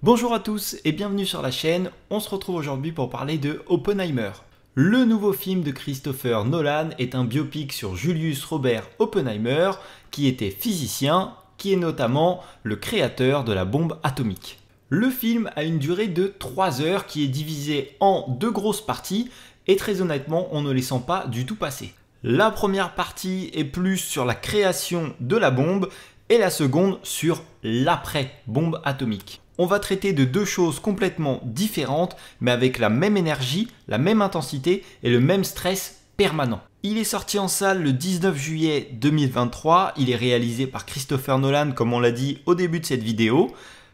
Bonjour à tous et bienvenue sur la chaîne, on se retrouve aujourd'hui pour parler de Oppenheimer. Le nouveau film de Christopher Nolan est un biopic sur Julius Robert Oppenheimer, qui était physicien, qui est notamment le créateur de la bombe atomique. Le film a une durée de 3 heures qui est divisée en 2 grosses parties et très honnêtement on ne les sent pas du tout passer. La première partie est plus sur la création de la bombe et la seconde sur l'après-bombe atomique. On va traiter de deux choses complètement différentes, mais avec la même énergie, la même intensité et le même stress permanent. Il est sorti en salle le 19 juillet 2023, il est réalisé par Christopher Nolan comme on l'a dit au début de cette vidéo.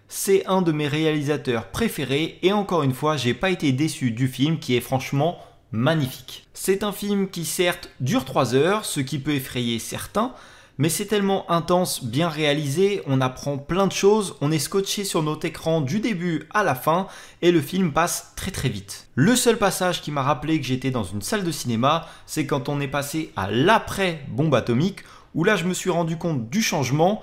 C'est un de mes réalisateurs préférés et encore une fois, j'ai pas été déçu du film qui est franchement magnifique. C'est un film qui certes dure 3 heures, ce qui peut effrayer certains, mais c'est tellement intense, bien réalisé, on apprend plein de choses, on est scotché sur notre écran du début à la fin et le film passe très très vite. Le seul passage qui m'a rappelé que j'étais dans une salle de cinéma, c'est quand on est passé à l'après-bombe atomique, où là je me suis rendu compte du changement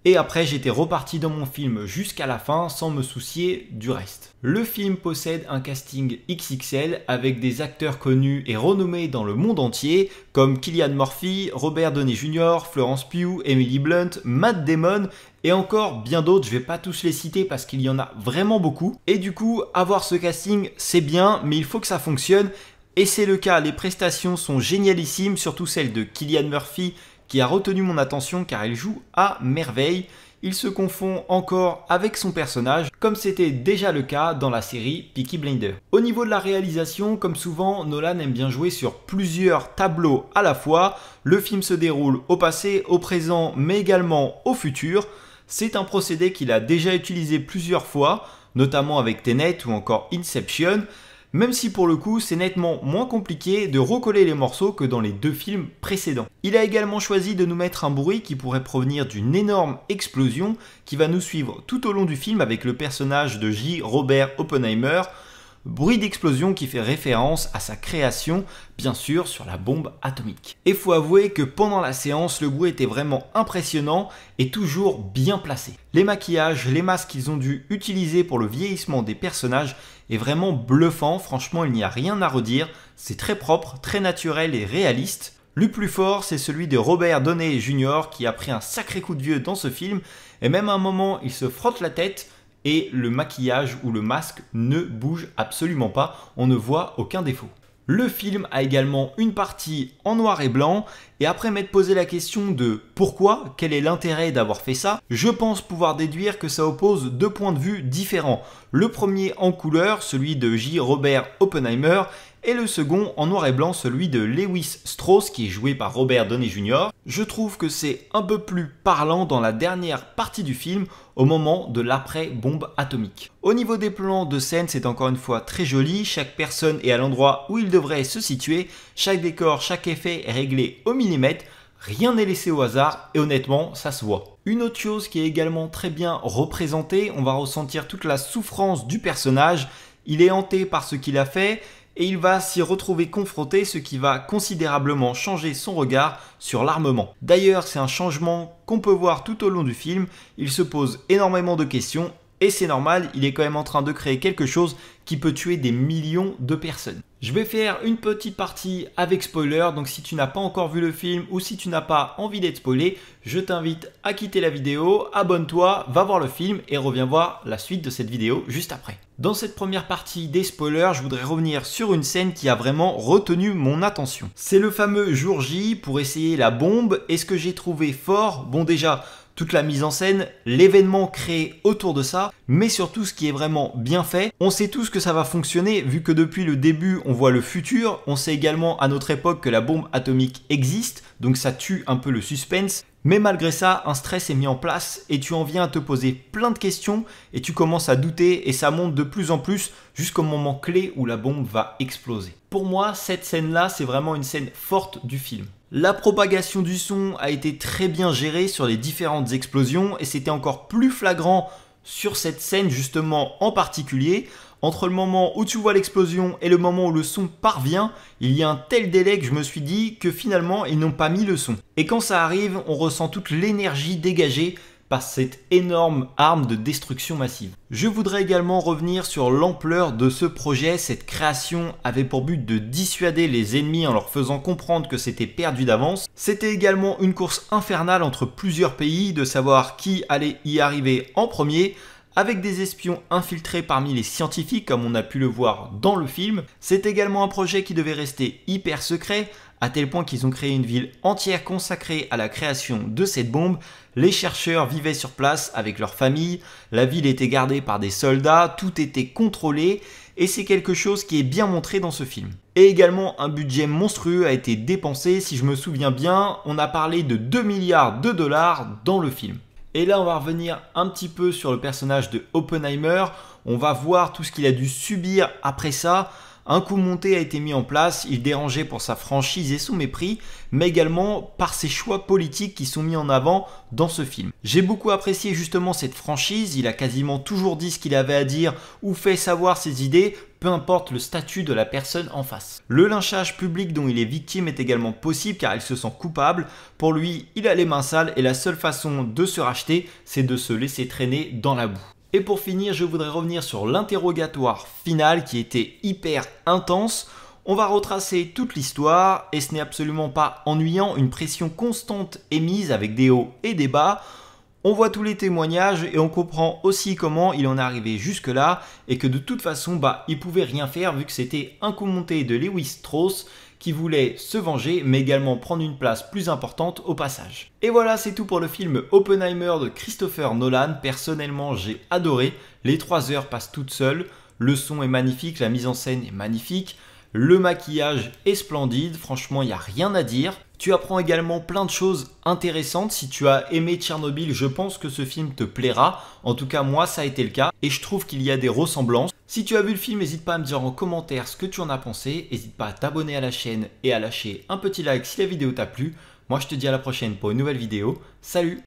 et après j'étais reparti dans mon film jusqu'à la fin sans me soucier du reste. Le film possède un casting XXL avec des acteurs connus et renommés dans le monde entier comme Cillian Murphy, Robert Downey Jr., Florence Pugh, Emily Blunt, Matt Damon et encore bien d'autres, je vais pas tous les citer parce qu'il y en a vraiment beaucoup. Et du coup, avoir ce casting c'est bien mais il faut que ça fonctionne et c'est le cas, les prestations sont génialissimes, surtout celle de Cillian Murphy qui a retenu mon attention car il joue à merveille. Il se confond encore avec son personnage, comme c'était déjà le cas dans la série Peaky Blinders. Au niveau de la réalisation, comme souvent, Nolan aime bien jouer sur plusieurs tableaux à la fois. Le film se déroule au passé, au présent, mais également au futur. C'est un procédé qu'il a déjà utilisé plusieurs fois, notamment avec Tenet ou encore Inception. Même si pour le coup c'est nettement moins compliqué de recoller les morceaux que dans les deux films précédents. Il a également choisi de nous mettre un bruit qui pourrait provenir d'une énorme explosion qui va nous suivre tout au long du film avec le personnage de J. Robert Oppenheimer. Bruit d'explosion qui fait référence à sa création, bien sûr, sur la bombe atomique. Et faut avouer que pendant la séance, le bruit était vraiment impressionnant et toujours bien placé. Les maquillages, les masques qu'ils ont dû utiliser pour le vieillissement des personnages est vraiment bluffant, franchement il n'y a rien à redire, c'est très propre, très naturel et réaliste. Le plus fort, c'est celui de Robert Downey Jr. qui a pris un sacré coup de vieux dans ce film et même à un moment il se frotte la tête et le maquillage ou le masque ne bouge absolument pas, on ne voit aucun défaut. Le film a également une partie en noir et blanc et après m'être posé la question de pourquoi, quel est l'intérêt d'avoir fait ça, je pense pouvoir déduire que ça oppose deux points de vue différents. Le premier en couleur, celui de J. Robert Oppenheimer, et le second en noir et blanc, celui de Lewis Strauss qui est joué par Robert Downey Jr. Je trouve que c'est un peu plus parlant dans la dernière partie du film au moment de l'après-bombe atomique. Au niveau des plans de scène, c'est encore une fois très joli, chaque personne est à l'endroit où il devrait se situer, chaque décor, chaque effet est réglé au millimètre, rien n'est laissé au hasard et honnêtement, ça se voit. Une autre chose qui est également très bien représentée, on va ressentir toute la souffrance du personnage, il est hanté par ce qu'il a fait, et il va s'y retrouver confronté, ce qui va considérablement changer son regard sur l'armement. D'ailleurs, c'est un changement qu'on peut voir tout au long du film, il se pose énormément de questions, et c'est normal, il est quand même en train de créer quelque chose qui peut tuer des millions de personnes. Je vais faire une petite partie avec spoiler, donc si tu n'as pas encore vu le film ou si tu n'as pas envie d'être spoilé, je t'invite à quitter la vidéo, abonne-toi, va voir le film et reviens voir la suite de cette vidéo juste après. Dans cette première partie des spoilers, je voudrais revenir sur une scène qui a vraiment retenu mon attention. C'est le fameux jour J pour essayer la bombe et ce que j'ai trouvé fort, bon déjà, toute la mise en scène, l'événement créé autour de ça, mais surtout ce qui est vraiment bien fait. On sait tous que ça va fonctionner vu que depuis le début on voit le futur, on sait également à notre époque que la bombe atomique existe, donc ça tue un peu le suspense. Mais malgré ça, un stress est mis en place et tu en viens à te poser plein de questions et tu commences à douter et ça monte de plus en plus jusqu'au moment clé où la bombe va exploser. Pour moi, cette scène-là, c'est vraiment une scène forte du film. La propagation du son a été très bien gérée sur les différentes explosions et c'était encore plus flagrant sur cette scène justement en particulier. Entre le moment où tu vois l'explosion et le moment où le son parvient, il y a un tel délai que je me suis dit que finalement ils n'ont pas mis le son. Et quand ça arrive, on ressent toute l'énergie dégagée par cette énorme arme de destruction massive. Je voudrais également revenir sur l'ampleur de ce projet. Cette création avait pour but de dissuader les ennemis en leur faisant comprendre que c'était perdu d'avance. C'était également une course infernale entre plusieurs pays, de savoir qui allait y arriver en premier, avec des espions infiltrés parmi les scientifiques comme on a pu le voir dans le film. C'est également un projet qui devait rester hyper secret, à tel point qu'ils ont créé une ville entière consacrée à la création de cette bombe. Les chercheurs vivaient sur place avec leurs familles, la ville était gardée par des soldats, tout était contrôlé, et c'est quelque chose qui est bien montré dans ce film. Et également un budget monstrueux a été dépensé, si je me souviens bien, on a parlé de 2 milliards de dollars dans le film. Et là, on va revenir un petit peu sur le personnage de Oppenheimer. On va voir tout ce qu'il a dû subir après ça. Un coup monté a été mis en place, il dérangeait pour sa franchise et son mépris, mais également par ses choix politiques qui sont mis en avant dans ce film. J'ai beaucoup apprécié justement cette franchise, il a quasiment toujours dit ce qu'il avait à dire ou fait savoir ses idées, peu importe le statut de la personne en face. Le lynchage public dont il est victime est également possible car il se sent coupable. Pour lui, il a les mains sales et la seule façon de se racheter, c'est de se laisser traîner dans la boue. Et pour finir, je voudrais revenir sur l'interrogatoire final qui était hyper intense. On va retracer toute l'histoire et ce n'est absolument pas ennuyant, une pression constante est mise avec des hauts et des bas. On voit tous les témoignages et on comprend aussi comment il en est arrivé jusque là et que de toute façon, il pouvait rien faire vu que c'était un coup monté de Lewis Strauss qui voulait se venger mais également prendre une place plus importante au passage. Et voilà, c'est tout pour le film Oppenheimer de Christopher Nolan. Personnellement, j'ai adoré. Les 3 heures passent toutes seules. Le son est magnifique, la mise en scène est magnifique. Le maquillage est splendide, franchement, il n'y a rien à dire. Tu apprends également plein de choses intéressantes. Si tu as aimé Tchernobyl, je pense que ce film te plaira. En tout cas, moi, ça a été le cas. Et je trouve qu'il y a des ressemblances. Si tu as vu le film, n'hésite pas à me dire en commentaire ce que tu en as pensé. N'hésite pas à t'abonner à la chaîne et à lâcher un petit like si la vidéo t'a plu. Moi, je te dis à la prochaine pour une nouvelle vidéo. Salut!